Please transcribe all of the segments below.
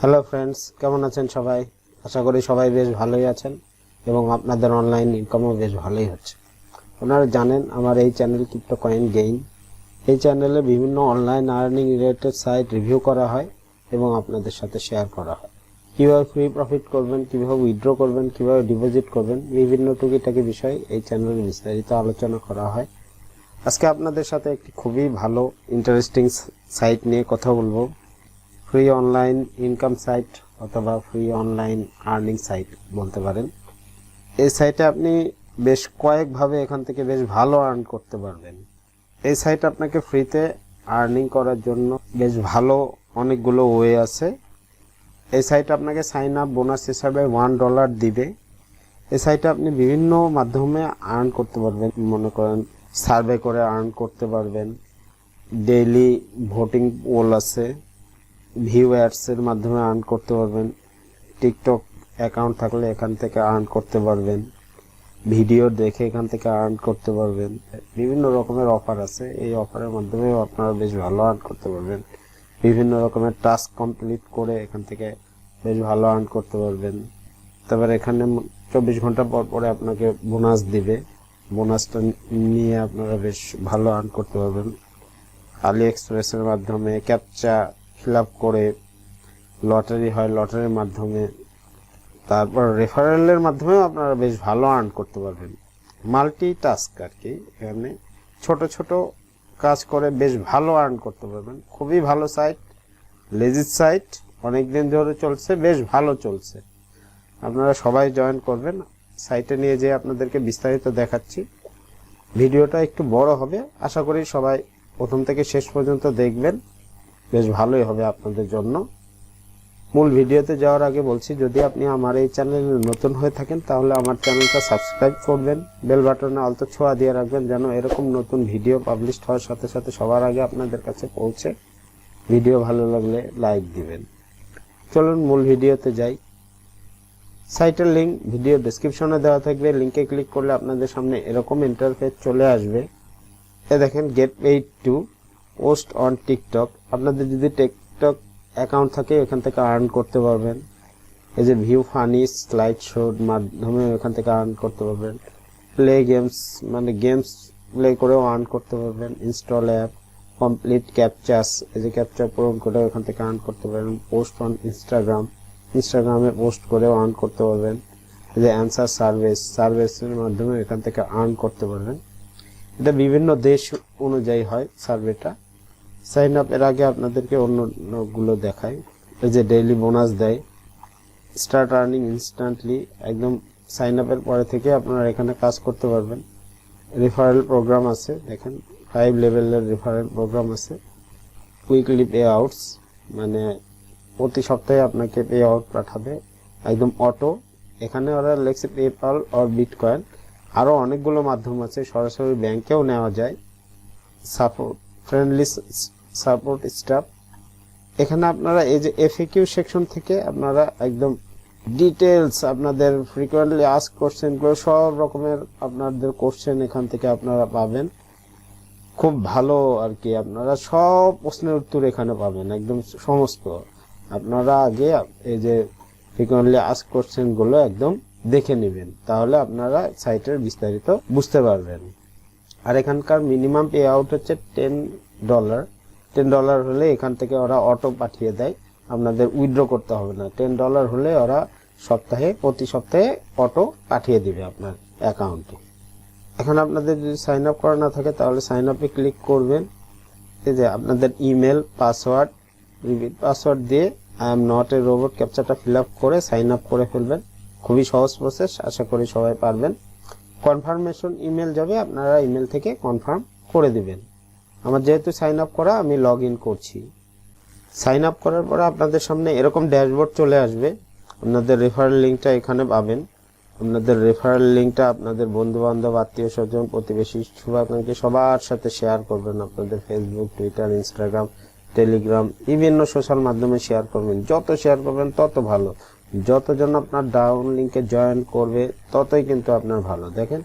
Hello friends, কেমন আছেন সবাই? আশা করি সবাই বেশ ভালোই আছেন এবং আপনাদের অনলাইন ইনকামও বেশ ভালোই হচ্ছে। আপনারা জানেন আমার এই চ্যানেল ক্রিপ্টো কয়েন গেইন, এই চ্যানেলে বিভিন্ন online earning related site review করা হয় এবং আপনাদের সাথে শেয়ার করা হয়। কীভাবে ফ্রি প্রফিট করবেন, কীভাবে উইথড্র করবেন, কীভাবে ডিপোজিট করবেন, বিভিন্ন টুকিটাকি বিষয় এই চ্যানেলে বিস্তারিত আলোচনা করা হয়। আজকে আপনাদের সাথে একটি খুবই ভালো ইন্টারেস্টিং সাইট নিয়ে কথা বলবো। ফ্রি অনলাইন ইনকাম সাইট অথবা ফ্রি অনলাইন আর্নিং সাইট বলতে পারেন। এই সাইটে আপনি বেশ কয়েকভাবে এখান থেকে বেশ ভালো আর্ন করতে পারবেন। এই সাইট আপনাকে ফ্রিতে আর্নিং করার জন্য বেশ ভালো অনেকগুলো ওয়ে আছে। এই সাইট আপনাকে সাইন আপ বোনাস হিসাবে $1 দিবে। এই সাইটে আপনি বিভিন্ন মাধ্যমে আর্ন করতে পারবেন। মনে করেন সার্ভে করে আর্ন করতে পারবেন, ডেইলি ভোটিং পোল আছে, ভিউ অ্যাডসের মাধ্যমে আর্ন করতে পারবেন, টিকটক অ্যাকাউন্ট থাকলে এখান থেকে আর্ন করতে পারবেন, ভিডিও দেখে এখান থেকে আর্ন করতে পারবেন। বিভিন্ন রকমের অফার আছে, এই অফারের মাধ্যমেও আপনারা বেশ ভালো আর্ন করতে পারবেন। বিভিন্ন রকমের টাস্ক কমপ্লিট করে এখান থেকে বেশ ভালো আর্ন করতে পারবেন। তারপর এখানে 24 ঘন্টা পর পরে আপনাকে বোনাস দিবে, বোনাসটা নিয়ে আপনারা বেশ ভালো আর্ন করতে পারবেন। আলি এক্সপ্রেসের মাধ্যমে ক্যাপচা ফিল আপ করে লটারি হয়, লটারির মাধ্যমে, তারপর রেফারেলের মাধ্যমেও আপনারা বেশ ভালো আর্ন করতে পারবেন। মাল্টি টাস্ক আর কি, এখানে ছোট ছোট কাজ করে বেশ ভালো আর্ন করতে পারবেন। খুবই ভালো সাইট, লেজিট সাইট, অনেকদিন ধরে চলছে, বেশ ভালো চলছে। আপনারা সবাই জয়েন করবেন। সাইটে নিয়ে যেয়ে আপনাদেরকে বিস্তারিত দেখাচ্ছি। ভিডিওটা একটু বড় হবে, আশা করি সবাই প্রথম থেকে শেষ পর্যন্ত দেখবেন, বেশ ভালোই হবে আপনাদের জন্য। মূল ভিডিওতে যাওয়ার আগে বলছি, যদি আপনি আমার এই চ্যানেলে নতুন হয়ে থাকেন তাহলে আমার চ্যানেলটা সাবস্ক্রাইব করবেন, বেল বাটনে আলতো ছোঁয়া দিয়ে রাখবেন যেন এরকম নতুন ভিডিও পাবলিশ হওয়ার সাথে সাথে সবার আগে আপনাদের কাছে পৌঁছে। ভিডিও ভালো লাগলে লাইক দিবেন। চলুন মূল ভিডিওতে যাই। সাইটের লিঙ্ক ভিডিও ডেসক্রিপশনে দেওয়া থাকবে, লিঙ্কে ক্লিক করলে আপনাদের সামনে এরকম ইন্টারফেস চলে আসবে। এ দেখেন, gate paid two post on TikTok. আপনাদের যদি টিকটক অ্যাকাউন্ট থাকে এখান থেকে আর্ন করতে পারবেন। এই যে ভিউ ফানি স্লাইড শোর মাধ্যমে এখান থেকে আর্ন করতে পারবেন। প্লে গেমস, মানে গেমস প্লে করেও আর্ন করতে পারবেন। ইনস্টল অ্যাপ, কমপ্লিট ক্যাপচাস, এই যে ক্যাপচা পূরণ করেও এখান থেকে আর্ন করতে পারবেন। পোস্ট অন ইনস্টাগ্রাম, ইনস্টাগ্রামে পোস্ট করেও আর্ন করতে পারবেন। এই যে অ্যান্সার সার্ভিস, সার্ভিসের মাধ্যমে এখান থেকে আর্ন করতে পারবেন। এটা বিভিন্ন দেশ অনুযায়ী হয় সার্ভেটা। সাইন আপ এর আগে আপনাদেরকে অন্যগুলো দেখায়। এই যে ডেইলি বোনাস দেয়, স্টার্ট আর্নিং ইনস্ট্যান্টলি, একদম সাইন আপের পরে থেকে আপনারা এখানে কাজ করতে পারবেন। রেফারেল প্রোগ্রাম আছে, দেখেন 5 লেভেলের রেফারেল প্রোগ্রাম আছে। উইকলি পে আউটস, মানে প্রতি সপ্তাহে আপনাকে পে আউট পাঠাবে একদম অটো। এখানে ওরা লেখছে পেপাল অর বিটকয়েন। আরও অনেকগুলো মাধ্যম আছে, সরাসরি ব্যাংকেও নেওয়া যায়। Support, friendly support staff. এখানে আপনারা এই যে এফএকিউ সেকশন থেকে আপনারা একদম ডিটেলস, আপনাদের ফ্রিকোয়েন্টলি আস্ক কোশ্চেনগুলো, সব রকমের আপনাদের কোশ্চেন এখান থেকে আপনারা পাবেন। খুব ভালো আর কি, আপনারা সব প্রশ্নের উত্তর এখানে পাবেন, একদম সমস্ত। আপনারা আগে এই যে ফ্রিকোয়েন্টলি আস্ক কোশ্চেনগুলো একদম দেখে নেবেন, তাহলে আপনারা সাইটের বিস্তারিত বুঝতে পারবেন। আর এখানকার মিনিমাম পে আউট হচ্ছে $10। $10 হলে এখান থেকে ওরা অটো পাঠিয়ে দেয়, আপনাদের উইথড্র করতে হবে না। $10 হলে ওরা প্রতি সপ্তাহে অটো পাঠিয়ে দিবে আপনার অ্যাকাউন্টে। এখন আপনাদের যদি সাইন আপ করা না থাকে তাহলে সাইন আপে ক্লিক করবেন। এই যে আপনাদের ইমেল, পাসওয়ার্ড, রিপিট পাসওয়ার্ড দিয়ে I am not a robot ক্যাপচাটা ফিল আপ করে সাইন আপ করে ফেলবেন। খুবই সহজ প্রসেস, আশা করি সবাই পারবেন। কনফার্মেশন ইমেল যাবে, আপনারা ইমেল থেকে কনফার্ম করে দিবেন। আমার যেহেতু সাইন আপ করা, আমি লগ ইন করছি। সাইন আপ করার পরে আপনাদের সামনে এরকম ড্যাশবোর্ড চলে আসবে। আপনাদের রেফারেল লিঙ্কটা এখানে পাবেন। আপনাদের রেফারেল লিঙ্কটা আপনাদের বন্ধু বান্ধব, আত্মীয় স্বজন, প্রতিবেশী, শুভাকাঙ্ক্ষী সবার সাথে শেয়ার করবেন। আপনাদের ফেসবুক, টুইটার, ইনস্টাগ্রাম, টেলিগ্রাম, বিভিন্ন সোশ্যাল মাধ্যমে শেয়ার করবেন। যত শেয়ার করবেন তত ভালো। যতজন আপনার ডাউন লিঙ্কে জয়েন করবে ততই কিন্তু আপনার ভালো। দেখেন,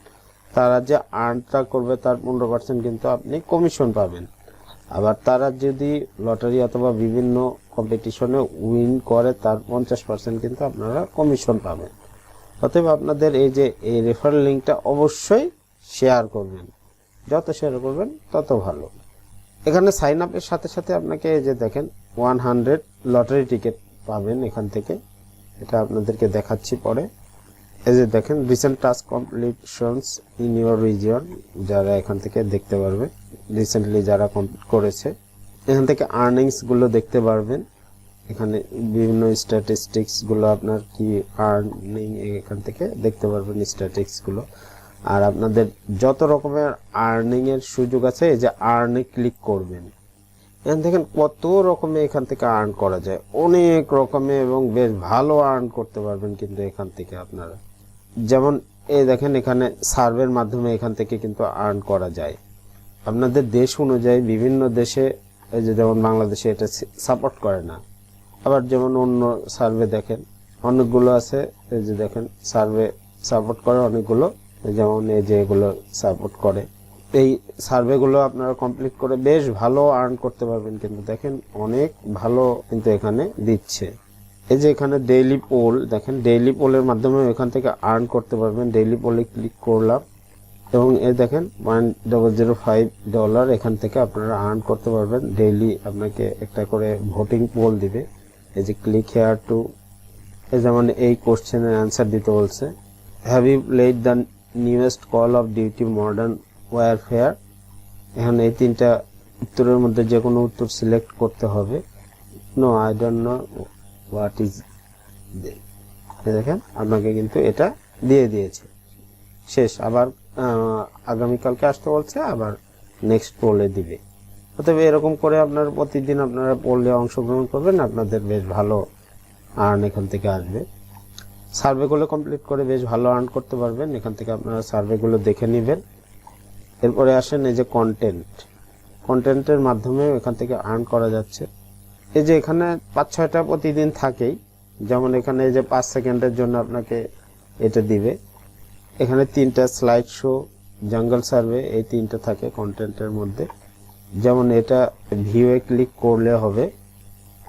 তারা যে আর্নটা করবে তার 15% কিন্তু আপনি কমিশন পাবেন। আবার তারা যদি লটারি অথবা বিভিন্ন কম্পিটিশনে উইন করে তার 50% কিন্তু আপনারা কমিশন পাবেন। অতএব আপনাদের এই যে এই রেফারেল লিঙ্কটা অবশ্যই শেয়ার করবেন, যত শেয়ার করবেন তত ভালো। এখানে সাইন আপের সাথে সাথে আপনাকে এই যে দেখেন 100 লটারি টিকিট পাবেন এখান থেকে, এটা আপনাদেরকে দেখাচ্ছি পরে। এই যে দেখেন recent task completions in your region, যারা এখান থেকে দেখতে পারবে রিসেন্টলি যারা কমপ্লিট করেছে। এখান থেকে আর্নিংস গুলো দেখতে পারবেন, এখানে বিভিন্ন স্ট্যাটিস্টিক্স গুলো আপনার কি আর্নিং এখান থেকে দেখতে পারবেন স্ট্যাটিস্টিক্স গুলো। আর আপনাদের যত রকমের আর্নিং এর সুযোগ আছে এই যে আর্নে ক্লিক করবেন, এখান থেকে কত রকমের এখান থেকে আর্ন করা যায়, অনেক রকমের এবং বেশ ভালো আর্ন করতে পারবেন কিন্তু এখান থেকে আপনারা। যেমন এই দেখেন এখানে সার্ভের মাধ্যমে এখান থেকে কিন্তু আর্ন করা যায়। আপনাদের দেশ অনুযায়ী বিভিন্ন দেশে এই যে যেমন বাংলাদেশে এটা সাপোর্ট করে না, আবার যেমন অন্য সার্ভে দেখেন অনেকগুলো আছে, এই যে দেখেন সার্ভে সাপোর্ট করে অনেকগুলো, যেমন এই যে এগুলো সাপোর্ট করে। এই সার্ভেগুলো আপনারা কমপ্লিট করে বেশ ভালো আর্ন করতে পারবেন কিন্তু দেখেন অনেক ভালো কিন্তু এখানে দিচ্ছে। এই যে এখানে ডেইলি পোল দেখেন, ডেইলি পোলের মাধ্যমে এখান থেকে আর্ন করতে পারবেন। ডেইলি পোলে ক্লিক করলাম এবং এই দেখেন $0.005 এখান থেকে আপনারা আর্ন করতে পারবেন ডেইলি। আপনাকে একটা করে ভোটিং পোল দিবে, এই যে ক্লিক হেয়ার টু, এই যেমন এই কোশ্চেনের অ্যান্সার দিতে বলছে, have you played the newest Call of Duty Modern Warfare. এখানে এই তিনটা উত্তরের মধ্যে যে কোনো উত্তর সিলেক্ট করতে হবে। No I don't know what is, দেখেন আপনাকে কিন্তু এটা দিয়ে দিয়েছে। শেষ, আবার আগামীকালকে আসতে বলছে, আবার নেক্সট পোলে দিবে। অতএব এরকম করে আপনার প্রতিদিন আপনারা পোলে অংশগ্রহণ করবেন, আপনাদের বেশ ভালো আর্ন এখান থেকে আসবে। সার্ভেগুলো কমপ্লিট করে বেশ ভালো আর্ন করতে পারবেন, এখান থেকে আপনারা সার্ভেগুলো দেখে নেবেন। এরপরে আসেন এই যে কন্টেন্টের মাধ্যমে এখান থেকে আর্ন করা যাচ্ছে। এই যে এখানে 5-6টা প্রতিদিন থাকেই, যেমন এখানে এই যে 5 সেকেন্ডের জন্য আপনাকে এটা দিবে। এখানে 3টা স্লাইড শো, জঙ্গল সার্ভে, এই 3টা থাকে কন্টেন্টের মধ্যে। যেমন এটা ভিউয়ে ক্লিক করলে হবে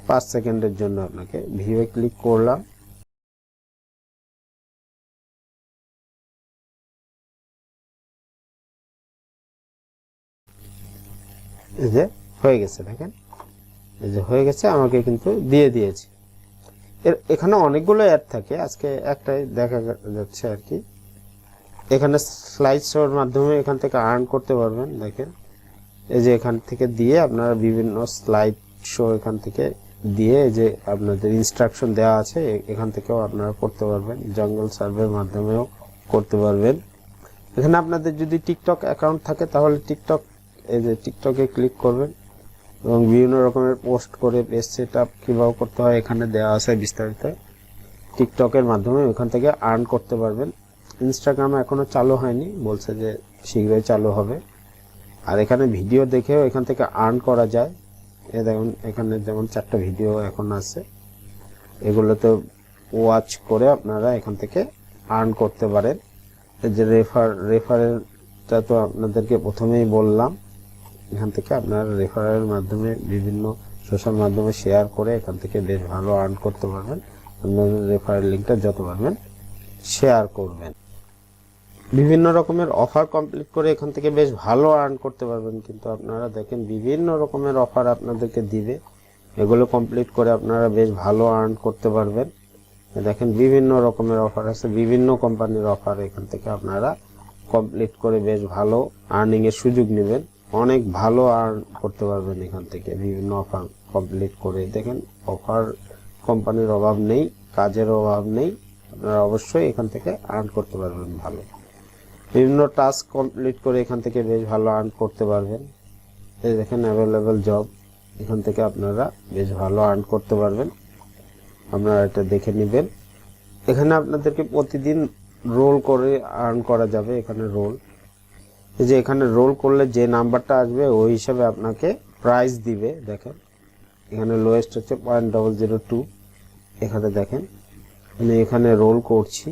5 সেকেন্ডের জন্য, আপনাকে ভিউয়ে ক্লিক করলাম, এই যে হয়ে গেছে, দেখেন এই যে হয়ে গেছে, আমাকে কিন্তু দিয়ে দিয়েছে। এখানে অনেকগুলো অ্যাড থাকে, আজকে একটাই দেখা যাচ্ছে আর কি। এখানে স্লাইড শোর মাধ্যমে এখান থেকে আর্ন করতে পারবেন। দেখেন এই যে এখান থেকে দিয়ে আপনারা বিভিন্ন স্লাইড শো এখান থেকে দিয়ে যে আপনাদের ইনস্ট্রাকশন দেওয়া আছে এখান থেকেও আপনারা করতে পারবেন। জঙ্গল সার্ভের মাধ্যমেও করতে পারবেন। এখানে আপনাদের যদি টিকটক অ্যাকাউন্ট থাকে তাহলে টিকটক, এই যে টিকটকে ক্লিক করবেন এবং বিভিন্ন রকমের পোস্ট করে পেজ সেট আপ কীভাবে করতে হয় এখানে দেওয়া আছে বিস্তারিত। টিকটকের মাধ্যমে এখান থেকে আর্ন করতে পারবেন। ইনস্টাগ্রাম এখনো চালু হয়নি, বলছে যে শীঘ্রই চালু হবে। আর এখানে ভিডিও দেখেও এখান থেকে আর্ন করা যায়। এই দেখুন এখানে যেমন 4টা ভিডিও এখন আছে, এগুলোতে ওয়াচ করে আপনারা এখান থেকে আর্ন করতে পারেন। এই যে রেফারেলটা তো আপনাদেরকে প্রথমেই বললাম, এখান থেকে আপনারা রেফারেলের মাধ্যমে বিভিন্ন সোশ্যাল মাধ্যমে শেয়ার করে এখান থেকে বেশ ভালো আর্ন করতে পারবেন। আপনাদের রেফারেল লিঙ্কটা যত পারবেন শেয়ার করবেন। বিভিন্ন রকমের অফার কমপ্লিট করে এখান থেকে বেশ ভালো আর্ন করতে পারবেন। কিন্তু আপনারা দেখেন বিভিন্ন রকমের অফার আপনাদেরকে দিবে, এগুলো কমপ্লিট করে আপনারা বেশ ভালো আর্ন করতে পারবেন। দেখেন বিভিন্ন রকমের অফার আছে, বিভিন্ন কোম্পানির অফার, এখান থেকে আপনারা কমপ্লিট করে বেশ ভালো আর্নিং এর সুযোগ নেবেন, অনেক ভালো আর্ন করতে পারবেন এখান থেকে বিভিন্ন অফার কমপ্লিট করে। দেখেন অফার কোম্পানির অভাব নেই, কাজের অভাব নেই, আপনারা অবশ্যই এখান থেকে আর্ন করতে পারবেন ভালো। বিভিন্ন টাস্ক কমপ্লিট করে এখান থেকে বেশ ভালো আর্ন করতে পারবেন। এই দেখেন অ্যাভেলেবেল জব, এখান থেকে আপনারা বেশ ভালো আর্ন করতে পারবেন, আপনারা এটা দেখে নেবেন। এখানে আপনাদেরকে প্রতিদিন রোল করে আর্ন করা যাবে। এখানে রোল, এই যে এখানে রোল করলে যে নাম্বারটা আসবে ওই হিসাবে আপনাকে প্রাইস দিবে। দেখেন এখানে লোয়েস্ট হচ্ছে 0.002। এখানে দেখেন আমি এখানে রোল করছি,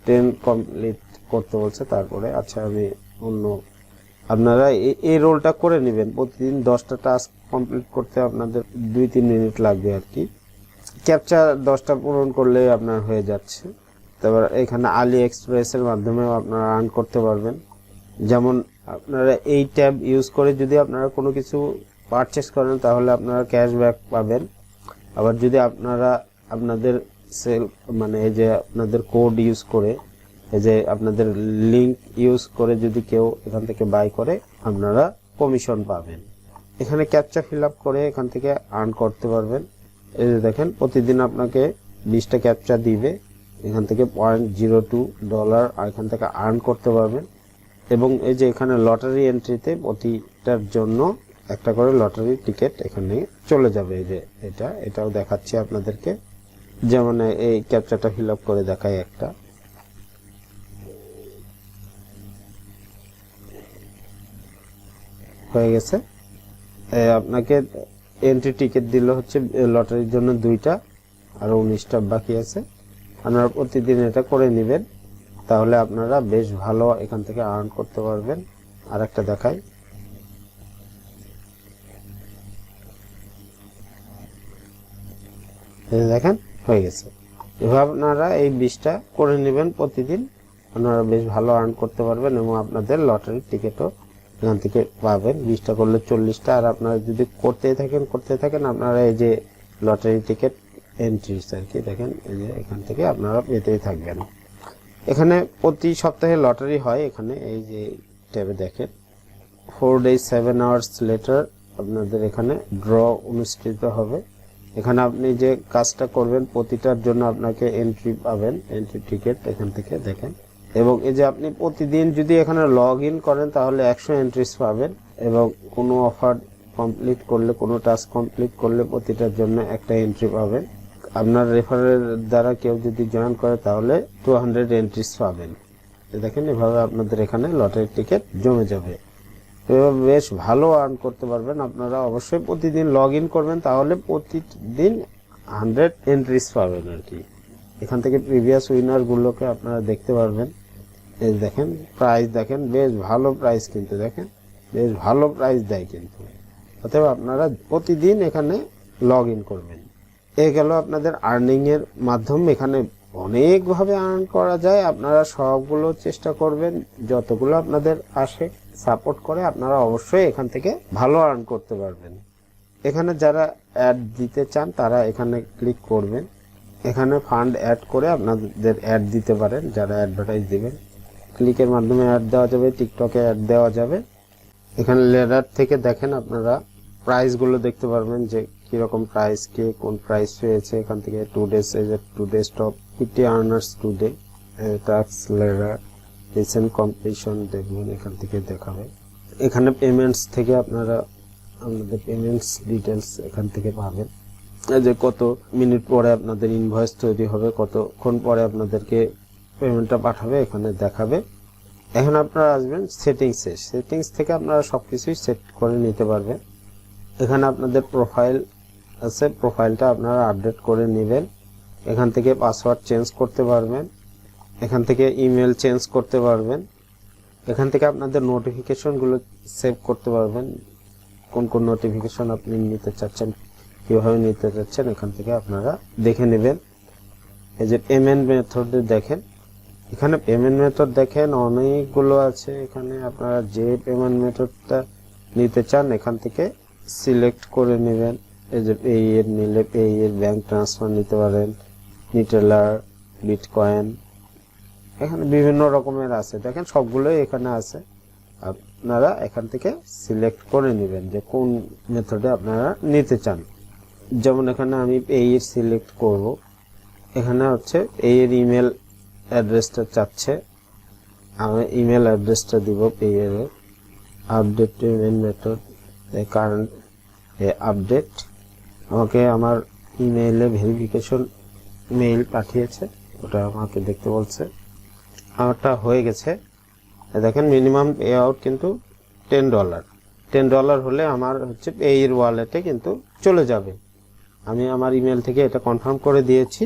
10 কমপ্লিট করতে বলছে, তারপরে আচ্ছা আমি অন্য আপনারা এই রোলটা করে নেবেন। প্রতিদিন 10টা টাস্ক কমপ্লিট করতে আপনাদের 2-3 মিনিট লাগবে আর কি। ক্যাপচা 10টা পূরণ করলে আপনার হয়ে যাচ্ছে। তারপর এখানে আলি এক্সপ্রেসের মাধ্যমেও আপনারা আর্ন করতে পারবেন। যেমন আপনারা এই ট্যাব ইউজ করে যদি আপনারা কোনো কিছু পারচেস করেন তাহলে আপনারা ক্যাশব্যাক পাবেন। আবার যদি আপনারা আপনাদের সেল মানে এই যে আপনাদের কোড ইউজ করে, এই যে আপনাদের লিংক ইউজ করে যদি কেউ এখান থেকে বাই করে, আপনারা কমিশন পাবেন। এখানে ক্যাপচা ফিল আপ করে এখান থেকে আর্ন করতে পারবেন। এই যে দেখেন প্রতিদিন আপনাকে 20টা ক্যাপচা দিবে, এখান থেকে $0.02 এখান থেকে আর্ন করতে পারবেন। এবং এই যে এখানে লটারি এন্ট্রিতে প্রতিটার জন্য একটা করে লটারি টিকিট এখানে চলে যাবে। এই যে এটাও দেখাচ্ছি আপনাদেরকে। যেমন এই ক্যাপচাটা ফিল আপ করে দেখায় একটা, হয়ে গেছে। আপনাকে এন্ট্রি টিকিট দিল হচ্ছে লটারির জন্য 2টা, আর 19টা বাকি আছে। আপনারা প্রতিদিন এটা করে নেবেন, তাহলে আপনারা বেশ ভালো এখান থেকে আর্ন করতে পারবেন। আর একটা দেখাই, দেখেন হয়ে গেছে। এভাবে আপনারা এই 20টা করে নেবেন প্রতিদিন, আপনারা বেশ ভালো আর্ন করতে পারবেন এবং আপনাদের লটারির টিকিটও এখান থেকে পাবেন। 20টা করলে 40টা, আর আপনারা যদি করতে থাকেন আপনারা এই যে লটারি টিকিট এন্ট্রিস আর কি দেখেন, এই যে এখান থেকে আপনারা পেতেই থাকবেন। এখানে প্রতি সপ্তাহে লটারি হয়। এখানে এই যে ট্যাবে দেখেন 4 days 7 hours later আপনাদের এখানে ড্র অনুষ্ঠিত হবে। এখানে আপনি যে কাজটা করবেন প্রতিটার জন্য আপনাকে এন্ট্রি পাবেন, এন্ট্রি টিকিট এখান থেকে দেখেন। এবং এই যে আপনি প্রতিদিন যদি এখানে লগ ইন করেন তাহলে 100 এন্ট্রিস পাবেন। এবং কোনো অফার কমপ্লিট করলে, কোনো টাস্ক কমপ্লিট করলে প্রতিটার জন্য একটা এন্ট্রি পাবেন। আপনার রেফারের দ্বারা কেউ যদি জয়েন করে তাহলে 200 এন্ট্রিস পাবেন। দেখেন এভাবে আপনাদের এখানে লটারির টিকিট জমে যাবে। এভাবে বেশ ভালো আর্ন করতে পারবেন। আপনারা অবশ্যই প্রতিদিন লগ ইন করবেন, তাহলে প্রতিদিন 100 এন্ট্রিস পাবেন আর কি। এখান থেকে প্রিভিয়াস উইনারগুলোকে আপনারা দেখতে পারবেন। এই দেখেন প্রাইস দেখেন, বেশ ভালো প্রাইস, কিন্তু দেখেন বেশ ভালো প্রাইস দেয় কিন্তু। অতএব আপনারা প্রতিদিন এখানে লগ ইন করবেন। এই গেল আপনাদের আর্নিং এর মাধ্যম। এখানে অনেকভাবে আর্ন করা যায়, আপনারা সবগুলো চেষ্টা করবেন, যতগুলো আপনাদের আসে সাপোর্ট করে আপনারা অবশ্যই এখান থেকে ভালো আর্ন করতে পারবেন। এখানে যারা অ্যাড দিতে চান তারা এখানে ক্লিক করবেন। এখানে ফান্ড অ্যাড করে আপনাদের অ্যাড দিতে পারেন, যারা অ্যাডভার্টাইজ দিবেন। ক্লিকের মাধ্যমে অ্যাড দেওয়া যাবে, টিকটকে অ্যাড দেওয়া যাবে। এখানে লেডার থেকে দেখেন আপনারা প্রাইসগুলো দেখতে পারবেন, যে কিরকম প্রাইস, কে কোন প্রাইস পেয়েছে। এখান থেকে 2 days, এই যে 2 days top 50 earners today, task ladder recent completion দেখবেন, এখান থেকে দেখাবে। এখানে পেমেন্টস থেকে আপনারা আপনাদের পেমেন্টস ডিটেলস এখান থেকে পাবেন। এই যে কত মিনিট পরে আপনাদের ইনভয়েস তৈরি হবে, কতক্ষণ পরে আপনাদেরকে পেমেন্টটা পাঠাবে এখানে দেখাবে। এখন আপনারা আসবেন সেটিংসে। সেটিংস থেকে আপনারা সবকিছুই সেট করে নিতে পারবেন। এখানে আপনাদের প্রোফাইল আছে, প্রোফাইলটা আপনারা আপডেট করে নেবেন। এখান থেকে পাসওয়ার্ড চেঞ্জ করতে পারবেন, এখান থেকে ইমেল চেঞ্জ করতে পারবেন। এখান থেকে আপনাদের নোটিফিকেশনগুলো সেভ করতে পারবেন, কোন কোন নোটিফিকেশন আপনি নিতে চাচ্ছেন, কীভাবে নিতে চাচ্ছেন, এখান থেকে আপনারা দেখে নেবেন। এই যে পেমেন্ট মেথড দেখেন, এখানে পেমেন্ট মেথড দেখেন অনেকগুলো আছে। এখানে আপনারা যে পেমেন্ট মেথডটা নিতে চান এখান থেকে সিলেক্ট করে নেবেন। এই যে পে এর নিলে পে এর ব্যাংক ট্রান্সফার নিতে পারেন, নিটেলার, বিটকয়েন, এখানে বিভিন্ন রকমের আছে। দেখেন সবগুলোই এখানে আছে, আপনারা এখান থেকে সিলেক্ট করে নেবেন যে কোন মেথডে আপনারা নিতে চান। যেমন এখানে আমি পে এর সিলেক্ট করব। এখানে হচ্ছে পে এর ইমেল অ্যাড্রেসটা চাচ্ছে, আমি ইমেল অ্যাড্রেসটা দিব পে এর। Update payment method, current update, আমাকে আমার ইমেইলে ভেরিফিকেশন মেইল পাঠিয়েছে, ওটা আমাকে দেখতে বলছে। আমারটা হয়ে গেছে। দেখেন মিনিমাম পে আউট কিন্তু $10 হলে আমার হচ্ছে পে এর ওয়ালেটে কিন্তু চলে যাবে। আমি আমার ইমেল থেকে এটা কনফার্ম করে দিয়েছি।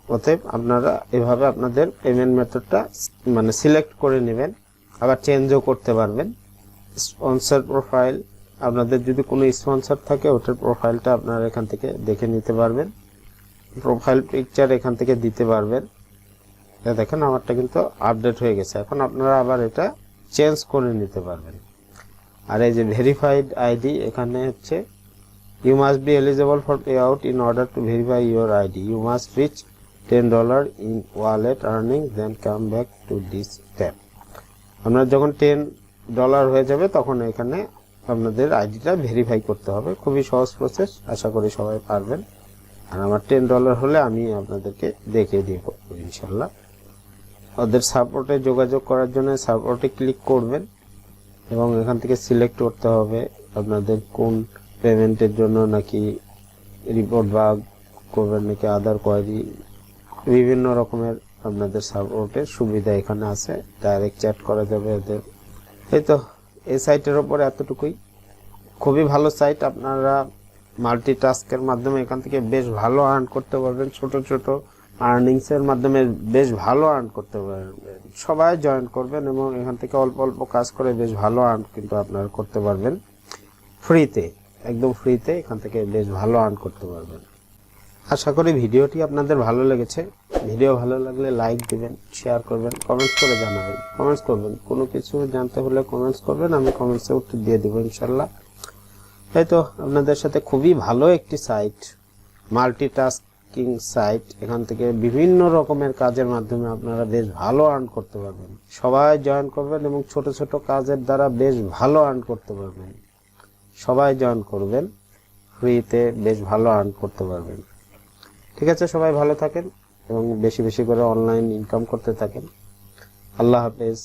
অতএব আপনারা এভাবে আপনাদের পেমেন্ট মেথডটা মানে সিলেক্ট করে নেবেন, আবার চেঞ্জও করতে পারবেন। স্পন্সর প্রোফাইল, আপনাদের যদি কোনো স্পন্সর থাকে ওটার প্রোফাইলটা আপনারা এখান থেকে দেখে নিতে পারবেন। প্রোফাইল পিকচার এখান থেকে দিতে পারবেন। দেখেন আমারটা কিন্তু আপডেট হয়ে গেছে, এখন আপনারা আবার এটা চেঞ্জ করে নিতে পারবেন। আর এই যে ভেরিফাইড আইডি, এখানে হচ্ছে you must be eligible for pay out in order to verify your ID, you must reach $10 in wallet earning then come back to this tab. আপনার যখন $10 হয়ে যাবে তখন এখানে আপনাদের আইডিটা ভেরিফাই করতে হবে। খুবই সহজ প্রসেস, আশা করি সবাই পারবেন। আর আমার $10 হলে আমি আপনাদেরকে দেখিয়ে দিব ইনশাল্লাহ। ওদের সাপোর্টে যোগাযোগ করার জন্য সাপোর্টে ক্লিক করবেন এবং এখান থেকে সিলেক্ট করতে হবে আপনাদের কোন পেমেন্টের জন্য, নাকি রিপোর্ট বা করবেন নাকি আদার কোয়ারি, বিভিন্ন রকমের আপনাদের সাপোর্টের সুবিধা এখানে আছে। ডাইরেক্ট চ্যাট করা যাবে এদের। এই তো এই সাইটের ওপরে এতটুকুই। খুবই ভালো সাইট, আপনারা মাল্টিটাস্কের মাধ্যমে এখান থেকে বেশ ভালো আর্ন করতে পারবেন। ছোট ছোট আর্নিংসের মাধ্যমে বেশ ভালো আর্ন করতে পারবেন। সবাই জয়েন করবেন এবং এখান থেকে অল্প অল্প কাজ করে বেশ ভালো আর্ন কিন্তু আপনারা করতে পারবেন ফ্রিতে, একদম ফ্রিতে এখান থেকে বেশ ভালো আর্ন করতে পারবেন। আশা করি ভিডিওটি আপনাদের ভালো লেগেছে। ভিডিও ভালো লাগলে লাইক দিবেন, শেয়ার করবেন, কমেন্টস করে জানাবেন। কমেন্টস করবেন, কোনো কিছু জানতে হলে কমেন্টস করবেন, আমি কমেন্টসে উত্তর দিয়ে দেবো ইনশাল্লাহ। তাই তো আপনাদের সাথে খুবই ভালো একটি সাইট, মাল্টিটাস্কিং সাইট। এখান থেকে বিভিন্ন রকমের কাজের মাধ্যমে আপনারা বেশ ভালো আর্ন করতে পারবেন। সবাই জয়েন করবেন এবং ছোট ছোট কাজের দ্বারা বেশ ভালো আর্ন করতে পারবেন। সবাই জয়েন করবেন, ফ্রিতে বেশ ভালো আর্ন করতে পারবেন। ঠিক আছে, সবাই ভালো থাকেন এবং বেশি বেশি করে অনলাইন ইনকাম করতে থাকেন। আল্লাহ হাফেজ।